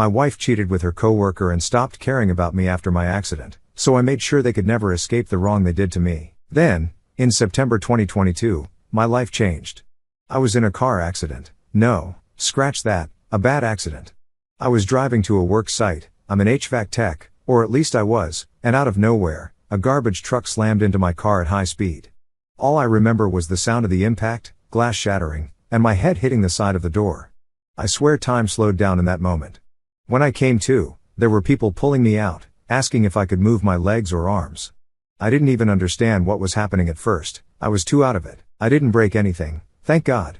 My wife cheated with her coworker and stopped caring about me after my accident, so I made sure they could never escape the wrong they did to me. Then, in September 2022, my life changed. I was in a car accident. No, scratch that, a bad accident. I was driving to a work site. I'm an HVAC tech, or at least I was, and out of nowhere, a garbage truck slammed into my car at high speed. All I remember was the sound of the impact, glass shattering, and my head hitting the side of the door. I swear time slowed down in that moment. When I came to, there were people pulling me out, asking if I could move my legs or arms. I didn't even understand what was happening at first. I was too out of it. I didn't break anything, thank God.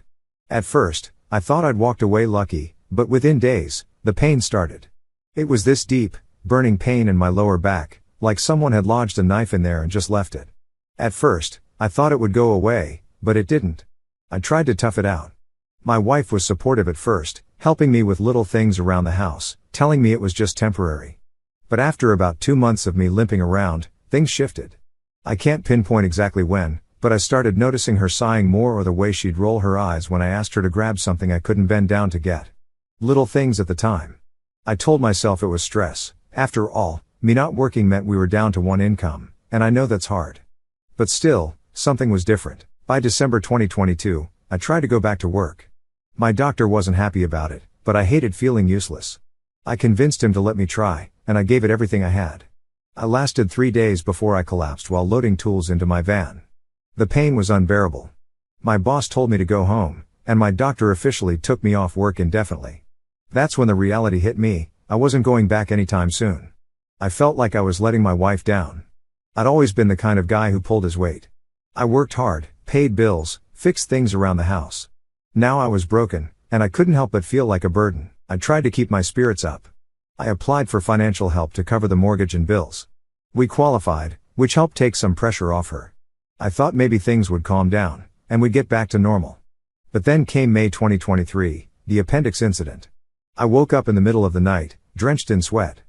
At first, I thought I'd walked away lucky, but within days, the pain started. It was this deep, burning pain in my lower back, like someone had lodged a knife in there and just left it. At first, I thought it would go away, but it didn't. I tried to tough it out. My wife was supportive at first, helping me with little things around the house, telling me it was just temporary. But after about 2 months of me limping around, things shifted. I can't pinpoint exactly when, but I started noticing her sighing more or the way she'd roll her eyes when I asked her to grab something I couldn't bend down to get. Little things at the time. I told myself it was stress. After all, me not working meant we were down to one income, and I know that's hard. But still, something was different. By December 2022, I tried to go back to work. My doctor wasn't happy about it, but I hated feeling useless. I convinced him to let me try, and I gave it everything I had. I lasted 3 days before I collapsed while loading tools into my van. The pain was unbearable. My boss told me to go home, and my doctor officially took me off work indefinitely. That's when the reality hit me. I wasn't going back anytime soon. I felt like I was letting my wife down. I'd always been the kind of guy who pulled his weight. I worked hard, paid bills, fixed things around the house. Now I was broken, and I couldn't help but feel like a burden. I tried to keep my spirits up. I applied for financial help to cover the mortgage and bills. We qualified, which helped take some pressure off her. I thought maybe things would calm down, and we'd get back to normal. But then came May 2023, the appendix incident. I woke up in the middle of the night, drenched in sweat.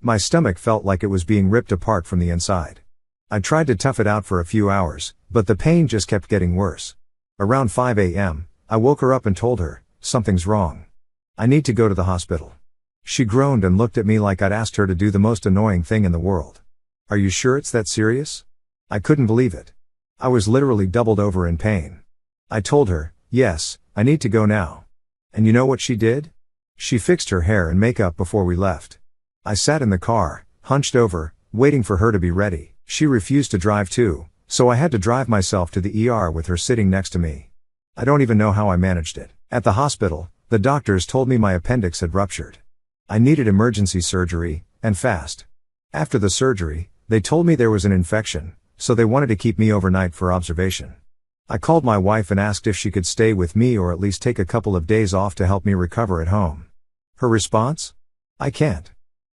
My stomach felt like it was being ripped apart from the inside. I tried to tough it out for a few hours, but the pain just kept getting worse. Around 5 a.m., I woke her up and told her, "Something's wrong. I need to go to the hospital." She groaned and looked at me like I'd asked her to do the most annoying thing in the world. "Are you sure it's that serious?" I couldn't believe it. I was literally doubled over in pain. I told her, "Yes, I need to go now." And you know what she did? She fixed her hair and makeup before we left. I sat in the car, hunched over, waiting for her to be ready. She refused to drive too, so I had to drive myself to the ER with her sitting next to me. I don't even know how I managed it. At the hospital, the doctors told me my appendix had ruptured. I needed emergency surgery, and fast. After the surgery, they told me there was an infection, so they wanted to keep me overnight for observation. I called my wife and asked if she could stay with me or at least take a couple of days off to help me recover at home. Her response? "I can't.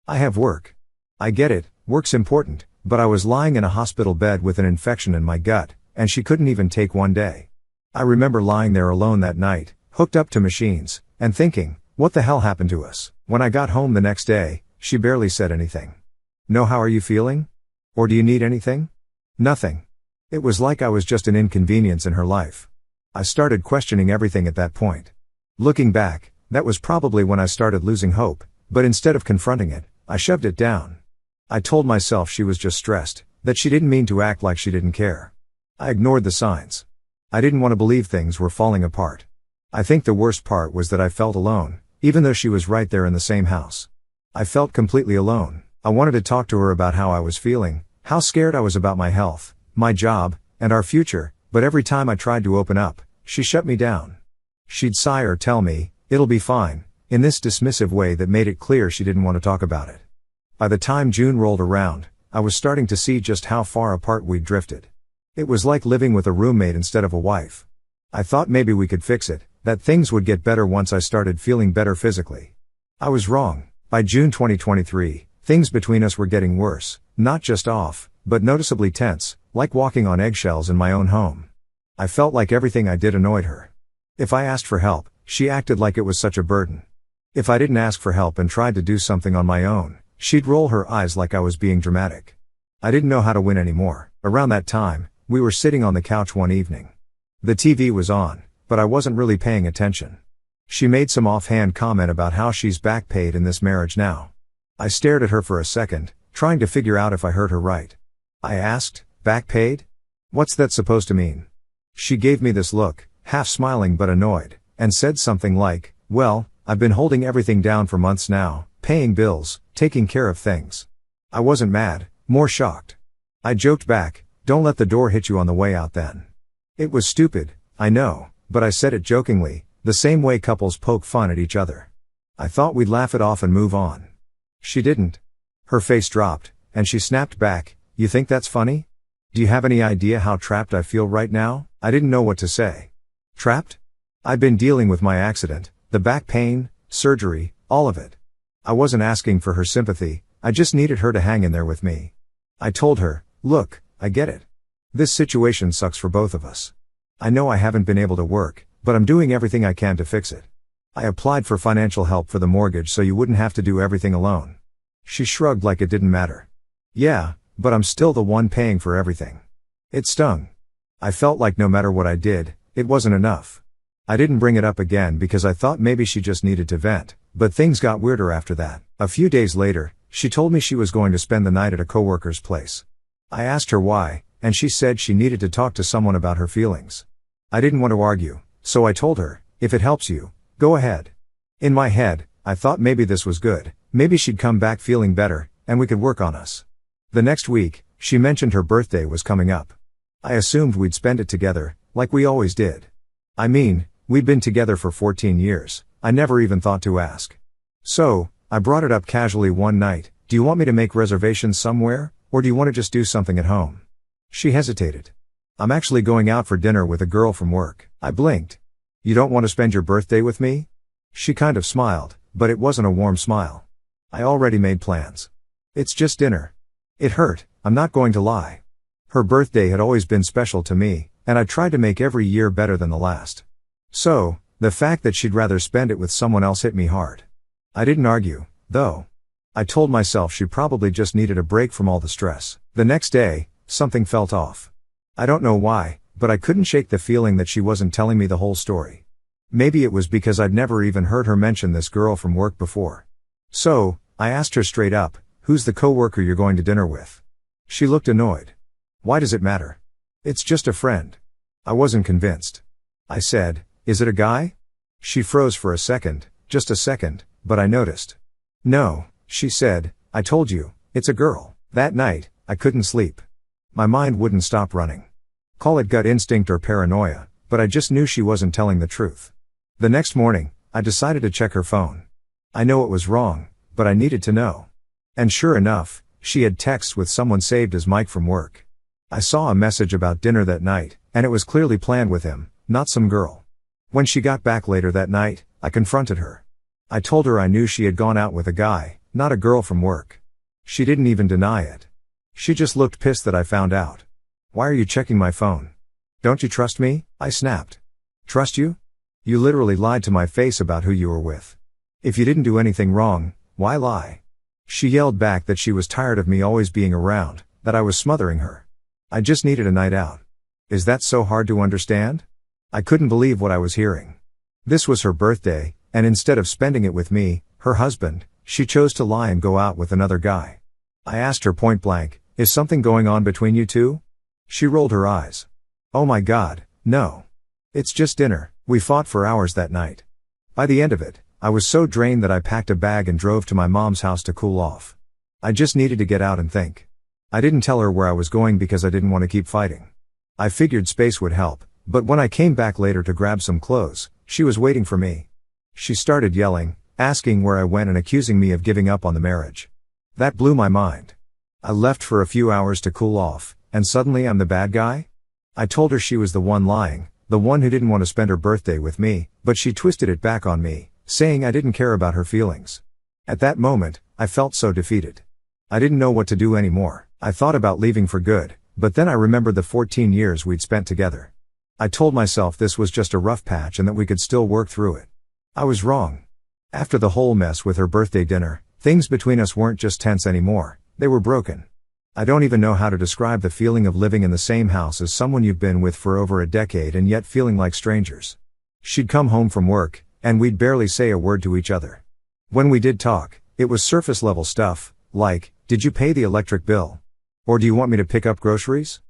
I have work." I get it, work's important, but I was lying in a hospital bed with an infection in my gut, and she couldn't even take one day. I remember lying there alone that night, hooked up to machines, and thinking, what the hell happened to us? When I got home the next day, she barely said anything. "No, how are you feeling? Or do you need anything?" Nothing. It was like I was just an inconvenience in her life. I started questioning everything at that point. Looking back, that was probably when I started losing hope, but instead of confronting it, I shoved it down. I told myself she was just stressed, that she didn't mean to act like she didn't care. I ignored the signs. I didn't want to believe things were falling apart. I think the worst part was that I felt alone, even though she was right there in the same house. I felt completely alone. I wanted to talk to her about how I was feeling, how scared I was about my health, my job, and our future, but every time I tried to open up, she shut me down. She'd sigh or tell me, "It'll be fine," in this dismissive way that made it clear she didn't want to talk about it. By the time June rolled around, I was starting to see just how far apart we'd drifted. It was like living with a roommate instead of a wife. I thought maybe we could fix it, that things would get better once I started feeling better physically. I was wrong. By June 2023, things between us were getting worse, not just off, but noticeably tense, like walking on eggshells in my own home. I felt like everything I did annoyed her. If I asked for help, she acted like it was such a burden. If I didn't ask for help and tried to do something on my own, she'd roll her eyes like I was being dramatic. I didn't know how to win anymore. Around that time, we were sitting on the couch one evening. The TV was on, but I wasn't really paying attention. She made some offhand comment about how she's back paid in this marriage now. I stared at her for a second, trying to figure out if I heard her right. I asked, back paid? What's that supposed to mean? She gave me this look, half smiling but annoyed, and said something like, well, I've been holding everything down for months now, paying bills, taking care of things. I wasn't mad, more shocked. I joked back, don't let the door hit you on the way out then. It was stupid, I know, but I said it jokingly, the same way couples poke fun at each other. I thought we'd laugh it off and move on. She didn't. Her face dropped, and she snapped back, you think that's funny? Do you have any idea how trapped I feel right now? I didn't know what to say. Trapped? I'd been dealing with my accident, the back pain, surgery, all of it. I wasn't asking for her sympathy, I just needed her to hang in there with me. I told her, look, I get it. This situation sucks for both of us. I know I haven't been able to work, but I'm doing everything I can to fix it. I applied for financial help for the mortgage so you wouldn't have to do everything alone. She shrugged like it didn't matter. Yeah, but I'm still the one paying for everything. It stung. I felt like no matter what I did, it wasn't enough. I didn't bring it up again because I thought maybe she just needed to vent, but things got weirder after that. A few days later, she told me she was going to spend the night at a coworker's place. I asked her why, and she said she needed to talk to someone about her feelings. I didn't want to argue, so I told her, if it helps you, go ahead. In my head, I thought maybe this was good, maybe she'd come back feeling better, and we could work on us. The next week, she mentioned her birthday was coming up. I assumed we'd spend it together, like we always did. I mean, we'd been together for 14 years, I never even thought to ask. So, I brought it up casually one night, do you want me to make reservations somewhere, or do you want to just do something at home? She hesitated. I'm actually going out for dinner with a girl from work. I blinked. You don't want to spend your birthday with me? She kind of smiled, but it wasn't a warm smile. I already made plans. It's just dinner. It hurt, I'm not going to lie. Her birthday had always been special to me, and I tried to make every year better than the last. So, the fact that she'd rather spend it with someone else hit me hard. I didn't argue, though. I told myself she probably just needed a break from all the stress. The next day, something felt off. I don't know why, but I couldn't shake the feeling that she wasn't telling me the whole story. Maybe it was because I'd never even heard her mention this girl from work before. So, I asked her straight up, who's the coworker you're going to dinner with? She looked annoyed. Why does it matter? It's just a friend. I wasn't convinced. I said, is it a guy? She froze for a second, just a second, but I noticed. No, she said, I told you, it's a girl. That night, I couldn't sleep. My mind wouldn't stop running. Call it gut instinct or paranoia, but I just knew she wasn't telling the truth. The next morning, I decided to check her phone. I know it was wrong, but I needed to know. And sure enough, she had texts with someone saved as Mike from work. I saw a message about dinner that night, and it was clearly planned with him, not some girl. When she got back later that night, I confronted her. I told her I knew she had gone out with a guy, not a girl from work. She didn't even deny it. She just looked pissed that I found out. Why are you checking my phone? Don't you trust me? I snapped. Trust you? You literally lied to my face about who you were with. If you didn't do anything wrong, why lie? She yelled back that she was tired of me always being around, that I was smothering her. I just needed a night out. Is that so hard to understand? I couldn't believe what I was hearing. This was her birthday, and instead of spending it with me, her husband, she chose to lie and go out with another guy. I asked her point blank, is something going on between you two? She rolled her eyes. Oh my God, no. It's just dinner. We fought for hours that night. By the end of it, I was so drained that I packed a bag and drove to my mom's house to cool off. I just needed to get out and think. I didn't tell her where I was going because I didn't want to keep fighting. I figured space would help, but when I came back later to grab some clothes, she was waiting for me. She started yelling, asking where I went and accusing me of giving up on the marriage. That blew my mind. I left for a few hours to cool off, and suddenly I'm the bad guy? I told her she was the one lying, the one who didn't want to spend her birthday with me, but she twisted it back on me, saying I didn't care about her feelings. At that moment, I felt so defeated. I didn't know what to do anymore. I thought about leaving for good, but then I remembered the 14 years we'd spent together. I told myself this was just a rough patch and that we could still work through it. I was wrong. After the whole mess with her birthday dinner, things between us weren't just tense anymore, they were broken. I don't even know how to describe the feeling of living in the same house as someone you've been with for over a decade and yet feeling like strangers. She'd come home from work, and we'd barely say a word to each other. When we did talk, it was surface level stuff, like, did you pay the electric bill? Or do you want me to pick up groceries?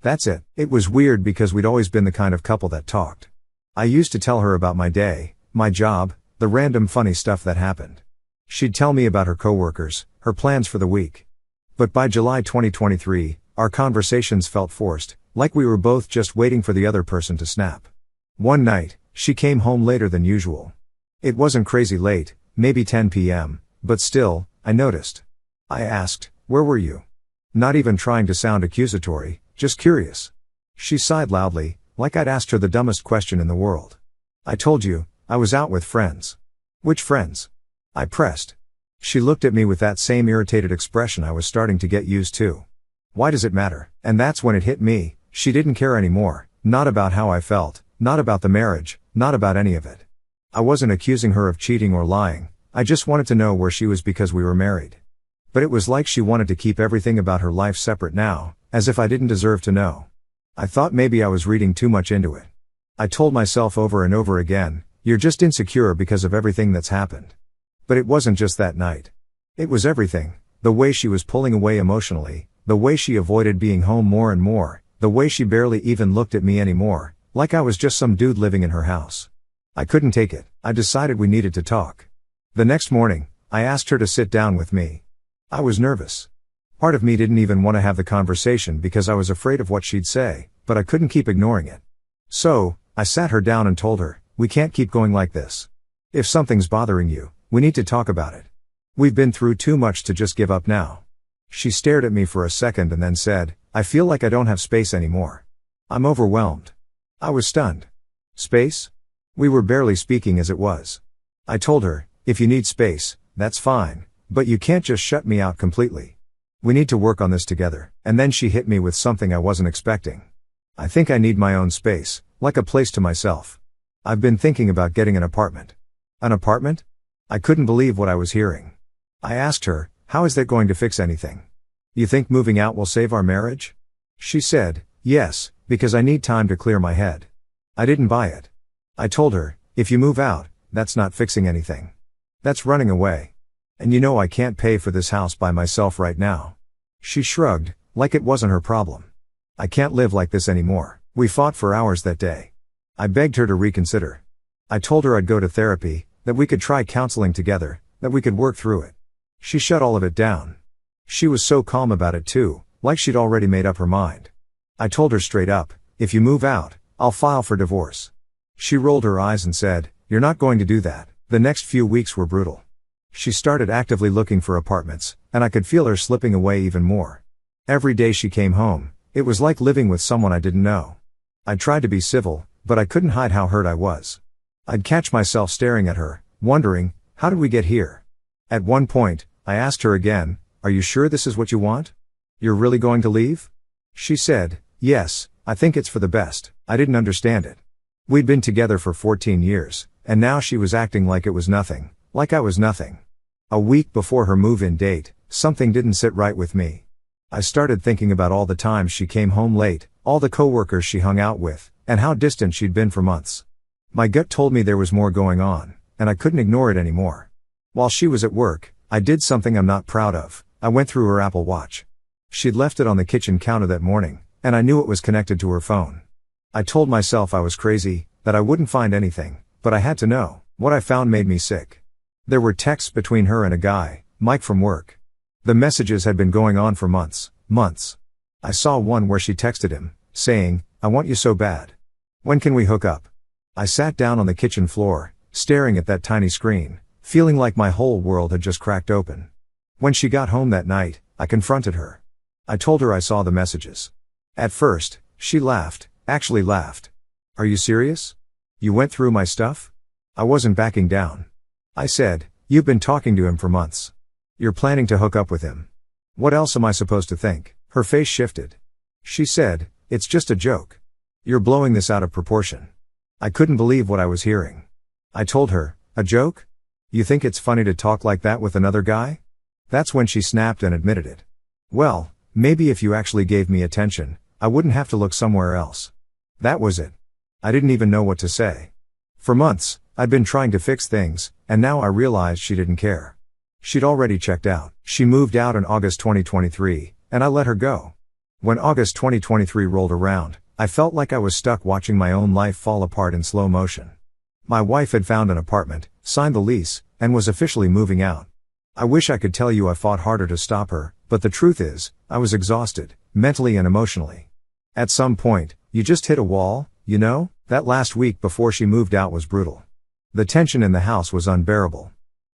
That's it. It was weird because we'd always been the kind of couple that talked. I used to tell her about my day, my job, the random funny stuff that happened. She'd tell me about her coworkers, her plans for the week. But by July 2023, our conversations felt forced, like we were both just waiting for the other person to snap. One night, she came home later than usual. It wasn't crazy late, maybe 10 p.m., but still, I noticed. I asked, "Where were you?" Not even trying to sound accusatory, just curious. She sighed loudly, like I'd asked her the dumbest question in the world. "I told you, I was out with friends." "Which friends?" I pressed. She looked at me with that same irritated expression I was starting to get used to. Why does it matter? And that's when it hit me, she didn't care anymore, not about how I felt, not about the marriage, not about any of it. I wasn't accusing her of cheating or lying, I just wanted to know where she was because we were married. But it was like she wanted to keep everything about her life separate now, as if I didn't deserve to know. I thought maybe I was reading too much into it. I told myself over and over again, you're just insecure because of everything that's happened. But it wasn't just that night. It was everything, the way she was pulling away emotionally, the way she avoided being home more and more, the way she barely even looked at me anymore, like I was just some dude living in her house. I couldn't take it. I decided we needed to talk. The next morning, I asked her to sit down with me. I was nervous. Part of me didn't even want to have the conversation because I was afraid of what she'd say, but I couldn't keep ignoring it. So, I sat her down and told her, we can't keep going like this. If something's bothering you, we need to talk about it. We've been through too much to just give up now. She stared at me for a second and then said, I feel like I don't have space anymore. I'm overwhelmed. I was stunned. Space? We were barely speaking as it was. I told her, if you need space, that's fine, but you can't just shut me out completely. We need to work on this together. And then she hit me with something I wasn't expecting. I think I need my own space, like a place to myself. I've been thinking about getting an apartment. An apartment? I couldn't believe what I was hearing. I asked her, how is that going to fix anything? You think moving out will save our marriage? She said, yes, because I need time to clear my head. I didn't buy it. I told her, if you move out, that's not fixing anything. That's running away. And you know I can't pay for this house by myself right now. She shrugged, like it wasn't her problem. I can't live like this anymore. We fought for hours that day. I begged her to reconsider. I told her I'd go to therapy, that we could try counseling together, that we could work through it. She shut all of it down. She was so calm about it too, like she'd already made up her mind. I told her straight up, if you move out, I'll file for divorce. She rolled her eyes and said, you're not going to do that. The next few weeks were brutal. She started actively looking for apartments, and I could feel her slipping away even more. Every day she came home, it was like living with someone I didn't know. I tried to be civil, but I couldn't hide how hurt I was. I'd catch myself staring at her, wondering, how did we get here? At one point, I asked her again, are you sure this is what you want? You're really going to leave? She said, yes, I think it's for the best. I didn't understand it. We'd been together for 14 years, and now she was acting like it was nothing, like I was nothing. A week before her move-in date, something didn't sit right with me. I started thinking about all the times she came home late, all the coworkers she hung out with, and how distant she'd been for months. My gut told me there was more going on, and I couldn't ignore it anymore. While she was at work, I did something I'm not proud of. I went through her Apple Watch. She'd left it on the kitchen counter that morning, and I knew it was connected to her phone. I told myself I was crazy, that I wouldn't find anything, but I had to know. What I found made me sick. There were texts between her and a guy, Mike from work. The messages had been going on for months. I saw one where she texted him, saying, I want you so bad. When can we hook up? I sat down on the kitchen floor, staring at that tiny screen, feeling like my whole world had just cracked open. When she got home that night, I confronted her. I told her I saw the messages. At first, she laughed, actually laughed. Are you serious? You went through my stuff? I wasn't backing down. I said, you've been talking to him for months. You're planning to hook up with him. What else am I supposed to think? Her face shifted. She said, it's just a joke. You're blowing this out of proportion. I couldn't believe what I was hearing. I told her, a joke? You think it's funny to talk like that with another guy? That's when she snapped and admitted it. Well, maybe if you actually gave me attention, I wouldn't have to look somewhere else. That was it. I didn't even know what to say. For months, I'd been trying to fix things, and now I realized she didn't care. She'd already checked out. She moved out in August 2023, and I let her go. When August 2023 rolled around, I felt like I was stuck watching my own life fall apart in slow motion. My wife had found an apartment, signed the lease, and was officially moving out. I wish I could tell you I fought harder to stop her, but the truth is, I was exhausted, mentally and emotionally. At some point, you just hit a wall, you know? That last week before she moved out was brutal. The tension in the house was unbearable.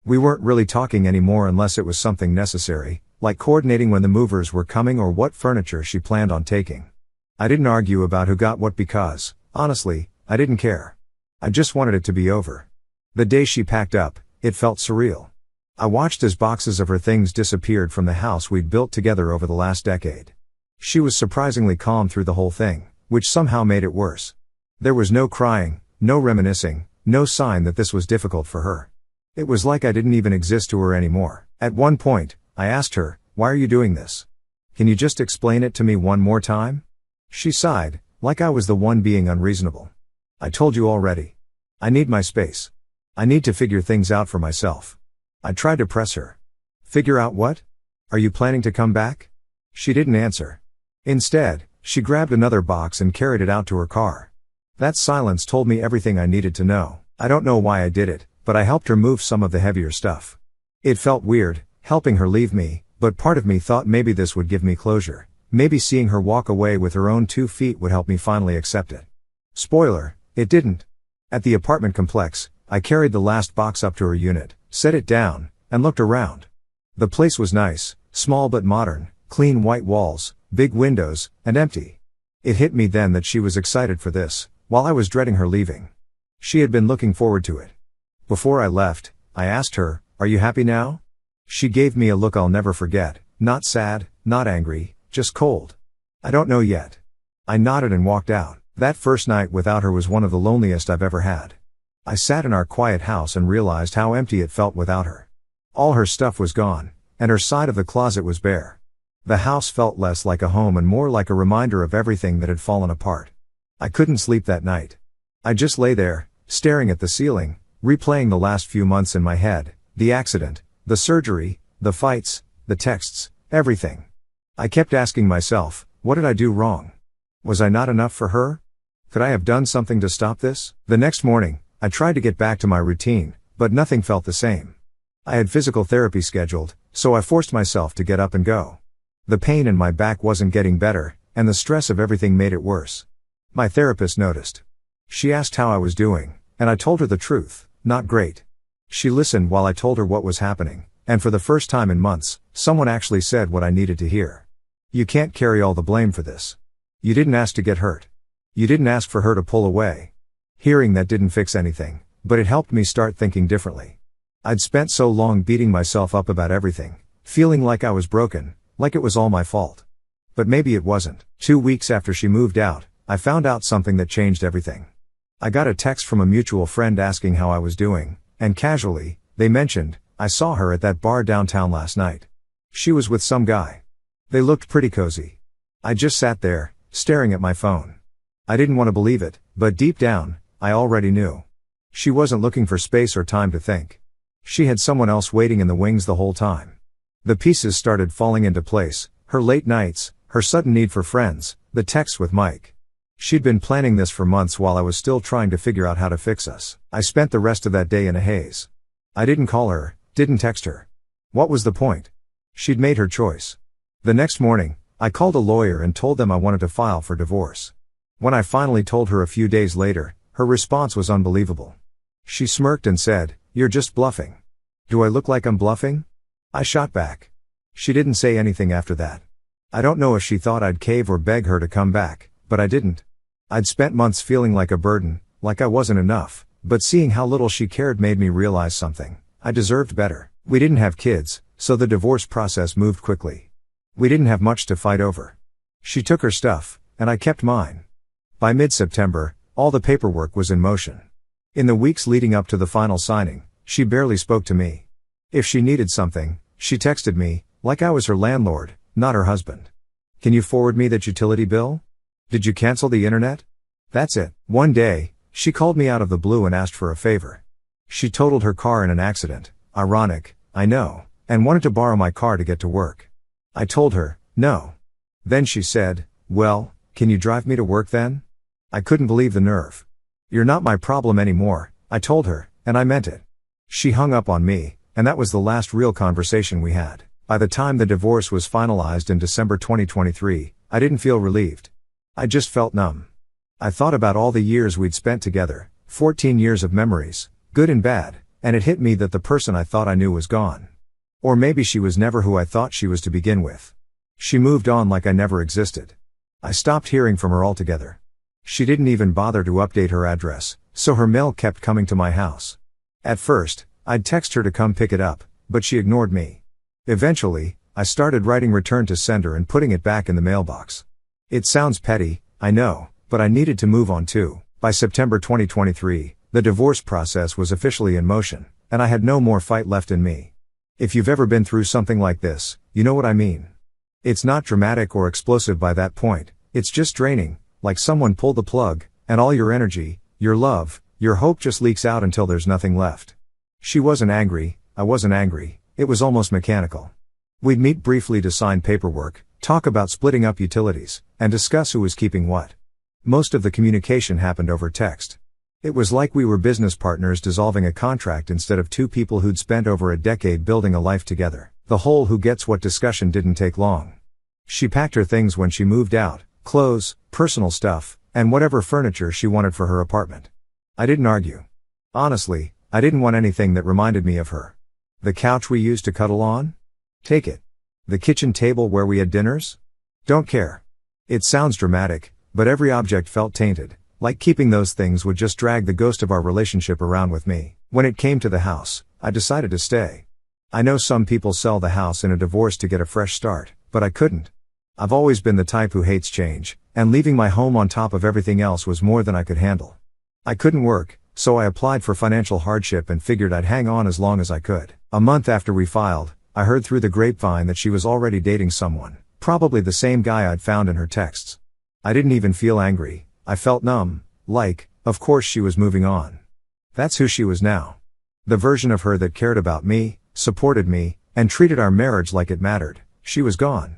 We weren't really talking anymore unless it was something necessary, like coordinating when the movers were coming or what furniture she planned on taking. I didn't argue about who got what because, honestly, I didn't care. I just wanted it to be over. The day she packed up, it felt surreal. I watched as boxes of her things disappeared from the house we'd built together over the last decade. She was surprisingly calm through the whole thing, which somehow made it worse. There was no crying, no reminiscing, no sign that this was difficult for her. It was like I didn't even exist to her anymore. At one point, I asked her, "Why are you doing this? Can you just explain it to me one more time?" She sighed, like I was the one being unreasonable. "I told you already. I need my space. I need to figure things out for myself." I tried to press her. "Figure out what? Are you planning to come back?" She didn't answer. Instead, she grabbed another box and carried it out to her car. That silence told me everything I needed to know. I don't know why I did it, but I helped her move some of the heavier stuff. It felt weird, helping her leave me, but part of me thought maybe this would give me closure. Maybe seeing her walk away with her own 2 feet would help me finally accept it. Spoiler, it didn't. At the apartment complex, I carried the last box up to her unit, set it down, and looked around. The place was nice, small but modern, clean white walls, big windows, and empty. It hit me then that she was excited for this, while I was dreading her leaving. She had been looking forward to it. Before I left, I asked her, "Are you happy now?" She gave me a look I'll never forget, not sad, not angry, just cold. "I don't know yet." I nodded and walked out. That first night without her was one of the loneliest I've ever had. I sat in our quiet house and realized how empty it felt without her. All her stuff was gone, and her side of the closet was bare. The house felt less like a home and more like a reminder of everything that had fallen apart. I couldn't sleep that night. I just lay there, staring at the ceiling, replaying the last few months in my head, the accident, the surgery, the fights, the texts, everything. I kept asking myself, what did I do wrong? Was I not enough for her? Could I have done something to stop this? The next morning, I tried to get back to my routine, but nothing felt the same. I had physical therapy scheduled, so I forced myself to get up and go. The pain in my back wasn't getting better, and the stress of everything made it worse. My therapist noticed. She asked how I was doing, and I told her the truth, not great. She listened while I told her what was happening, and for the first time in months, someone actually said what I needed to hear. "You can't carry all the blame for this. You didn't ask to get hurt. You didn't ask for her to pull away." Hearing that didn't fix anything, but it helped me start thinking differently. I'd spent so long beating myself up about everything, feeling like I was broken, like it was all my fault. But maybe it wasn't. 2 weeks after she moved out, I found out something that changed everything. I got a text from a mutual friend asking how I was doing, and casually, they mentioned, "I saw her at that bar downtown last night. She was with some guy. They looked pretty cozy." I just sat there, staring at my phone. I didn't want to believe it, but deep down, I already knew. She wasn't looking for space or time to think. She had someone else waiting in the wings the whole time. The pieces started falling into place, her late nights, her sudden need for friends, the texts with Mike. She'd been planning this for months while I was still trying to figure out how to fix us. I spent the rest of that day in a haze. I didn't call her, didn't text her. What was the point? She'd made her choice. The next morning, I called a lawyer and told them I wanted to file for divorce. When I finally told her a few days later, her response was unbelievable. She smirked and said, "You're just bluffing." "Do I look like I'm bluffing?" I shot back. She didn't say anything after that. I don't know if she thought I'd cave or beg her to come back, but I didn't. I'd spent months feeling like a burden, like I wasn't enough, but seeing how little she cared made me realize something. I deserved better. We didn't have kids, so the divorce process moved quickly. We didn't have much to fight over. She took her stuff, and I kept mine. By mid-September, all the paperwork was in motion. In the weeks leading up to the final signing, she barely spoke to me. If she needed something, she texted me, like I was her landlord, not her husband. "Can you forward me that utility bill? Did you cancel the internet?" That's it. One day, She called me out of the blue and asked for a favor. She totaled her car in an accident. Ironic, I know, and wanted to borrow my car to get to work. I told her, no. Then she said, well, can you drive me to work then? I couldn't believe the nerve. You're not my problem anymore, I told her, and I meant it. She hung up on me, and that was the last real conversation we had. By the time the divorce was finalized in December 2023, I didn't feel relieved. I just felt numb. I thought about all the years we'd spent together, 14 years of memories, good and bad, and it hit me that the person I thought I knew was gone. Or maybe she was never who I thought she was to begin with. She moved on like I never existed. I stopped hearing from her altogether. She didn't even bother to update her address, so her mail kept coming to my house. At first, I'd text her to come pick it up, but she ignored me. Eventually, I started writing return to sender and putting it back in the mailbox. It sounds petty, I know, but I needed to move on too. By September 2023, the divorce process was officially in motion, and I had no more fight left in me. If you've ever been through something like this, you know what I mean. It's not dramatic or explosive by that point, it's just draining, like someone pulled the plug, and all your energy, your love, your hope just leaks out until there's nothing left. She wasn't angry, I wasn't angry, it was almost mechanical. We'd meet briefly to sign paperwork, talk about splitting up utilities, and discuss who was keeping what. Most of the communication happened over text. It was like we were business partners dissolving a contract instead of two people who'd spent over a decade building a life together. The whole who gets what discussion didn't take long. She packed her things when she moved out, clothes, personal stuff, and whatever furniture she wanted for her apartment. I didn't argue. Honestly, I didn't want anything that reminded me of her. The couch we used to cuddle on? Take it. The kitchen table where we had dinners? Don't care. It sounds dramatic, but every object felt tainted, like keeping those things would just drag the ghost of our relationship around with me. When it came to the house, I decided to stay. I know some people sell the house in a divorce to get a fresh start, but I couldn't. I've always been the type who hates change, and leaving my home on top of everything else was more than I could handle. I couldn't work, so I applied for financial hardship and figured I'd hang on as long as I could. A month after we filed, I heard through the grapevine that she was already dating someone, probably the same guy I'd found in her texts. I didn't even feel angry, I felt numb, like, of course she was moving on. That's who she was now. The version of her that cared about me, supported me, and treated our marriage like it mattered, she was gone.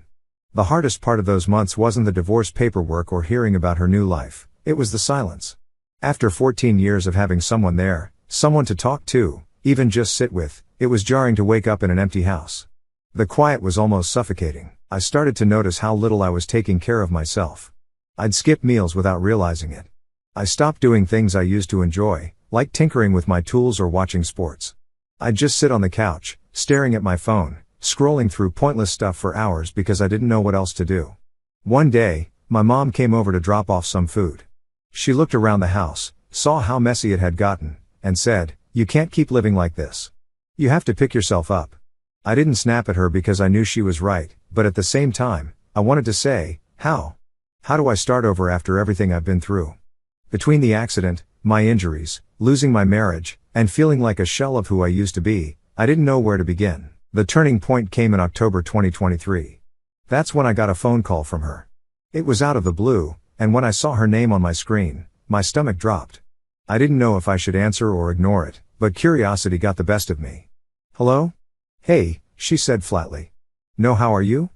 The hardest part of those months wasn't the divorce paperwork or hearing about her new life, it was the silence. After 14 years of having someone there, someone to talk to, even just sit with, it was jarring to wake up in an empty house. The quiet was almost suffocating. I started to notice how little I was taking care of myself. I'd skip meals without realizing it. I stopped doing things I used to enjoy, like tinkering with my tools or watching sports. I'd just sit on the couch, staring at my phone, scrolling through pointless stuff for hours because I didn't know what else to do. One day, my mom came over to drop off some food. She looked around the house, saw how messy it had gotten, and said, "You can't keep living like this. You have to pick yourself up." I didn't snap at her because I knew she was right, but at the same time, I wanted to say, how? How do I start over after everything I've been through? Between the accident, my injuries, losing my marriage, and feeling like a shell of who I used to be, I didn't know where to begin. The turning point came in October 2023. That's when I got a phone call from her. It was out of the blue, and when I saw her name on my screen, my stomach dropped. I didn't know if I should answer or ignore it, but curiosity got the best of me. "Hello? Hey," she said flatly. "No, how are you?"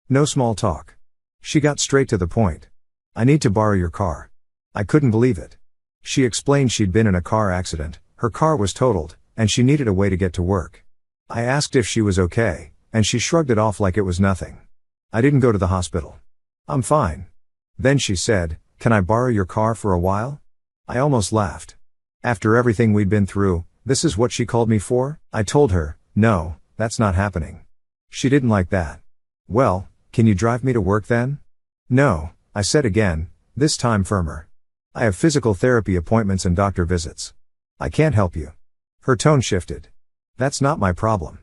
No small talk. She got straight to the point. "I need to borrow your car." I couldn't believe it. She explained she'd been in a car accident, her car was totaled, and she needed a way to get to work. I asked if she was okay, and she shrugged it off like it was nothing. "I didn't go to the hospital. I'm fine." Then she said, "Can I borrow your car for a while?" I almost laughed. After everything we'd been through, this is what she called me for? I told her, "No, that's not happening." She didn't like that. "Well, can you drive me to work then?" "No," I said again, this time firmer. "I have physical therapy appointments and doctor visits. I can't help you." Her tone shifted. "That's not my problem."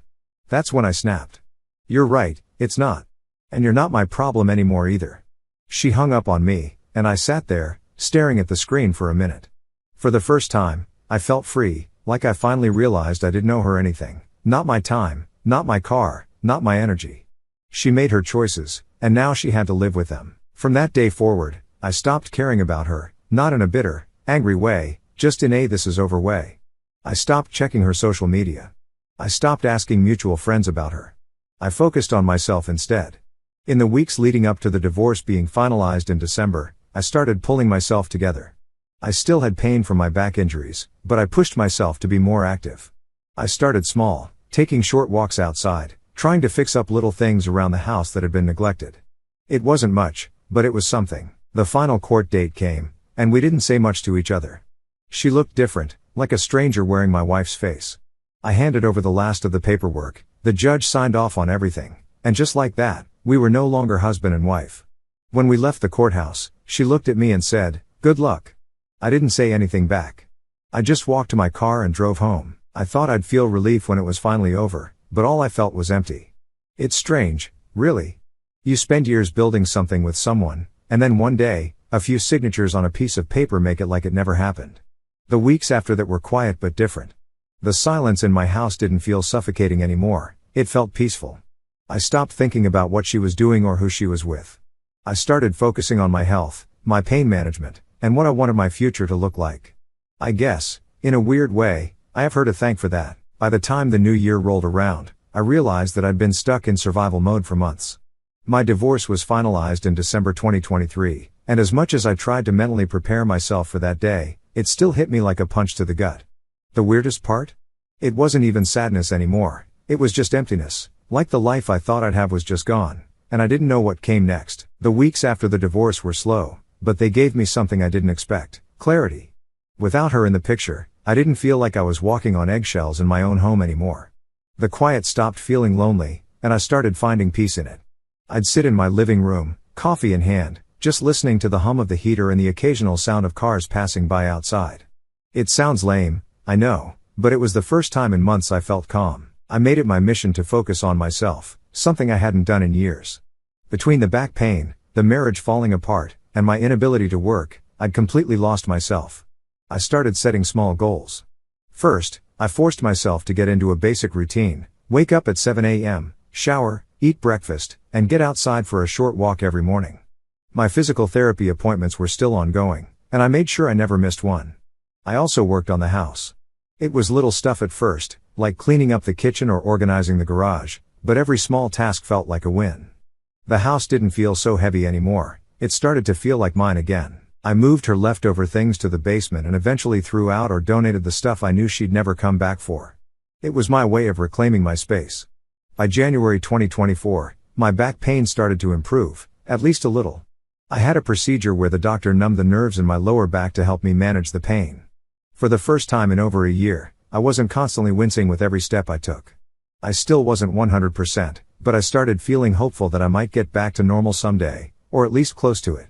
That's when I snapped. "You're right, it's not. And you're not my problem anymore either." She hung up on me, and I sat there, staring at the screen for a minute. For the first time, I felt free, like I finally realized I didn't owe her anything. Not my time, not my car, not my energy. She made her choices, and now she had to live with them. From that day forward, I stopped caring about her, not in a bitter, angry way, Just in a this is over way. I stopped checking her social media. I stopped asking mutual friends about her. I focused on myself instead. In the weeks leading up to the divorce being finalized in December, I started pulling myself together. I still had pain from my back injuries, but I pushed myself to be more active. I started small, taking short walks outside, trying to fix up little things around the house that had been neglected. It wasn't much, but it was something. The final court date came, and we didn't say much to each other. She looked different, like a stranger wearing my wife's face. I handed over the last of the paperwork, the judge signed off on everything, and just like that, we were no longer husband and wife. When we left the courthouse, she looked at me and said, "Good luck." I didn't say anything back. I just walked to my car and drove home. I thought I'd feel relief when it was finally over, but all I felt was empty. It's strange, really. You spend years building something with someone, and then one day, a few signatures on a piece of paper make it like it never happened. The weeks after that were quiet but different. The silence in my house didn't feel suffocating anymore, it felt peaceful. I stopped thinking about what she was doing or who she was with. I started focusing on my health, my pain management, and what I wanted my future to look like. I guess, in a weird way, I have her to thank for that. By the time the new year rolled around, I realized that I'd been stuck in survival mode for months. My divorce was finalized in December 2023, and as much as I tried to mentally prepare myself for that day, it still hit me like a punch to the gut. The weirdest part? It wasn't even sadness anymore, it was just emptiness, like the life I thought I'd have was just gone, and I didn't know what came next. The weeks after the divorce were slow, but they gave me something I didn't expect: clarity. Without her in the picture, I didn't feel like I was walking on eggshells in my own home anymore. The quiet stopped feeling lonely, and I started finding peace in it. I'd sit in my living room, coffee in hand, just listening to the hum of the heater and the occasional sound of cars passing by outside. It sounds lame, I know, but it was the first time in months I felt calm. I made it my mission to focus on myself, something I hadn't done in years. Between the back pain, the marriage falling apart, and my inability to work, I'd completely lost myself. I started setting small goals. First, I forced myself to get into a basic routine: wake up at 7 a.m., shower, eat breakfast, and get outside for a short walk every morning. My physical therapy appointments were still ongoing, and I made sure I never missed one. I also worked on the house. It was little stuff at first, like cleaning up the kitchen or organizing the garage, but every small task felt like a win. The house didn't feel so heavy anymore, it started to feel like mine again. I moved her leftover things to the basement and eventually threw out or donated the stuff I knew she'd never come back for. It was my way of reclaiming my space. By January 2024, my back pain started to improve, at least a little. I had a procedure where the doctor numbed the nerves in my lower back to help me manage the pain. For the first time in over a year, I wasn't constantly wincing with every step I took. I still wasn't 100%, but I started feeling hopeful that I might get back to normal someday, or at least close to it.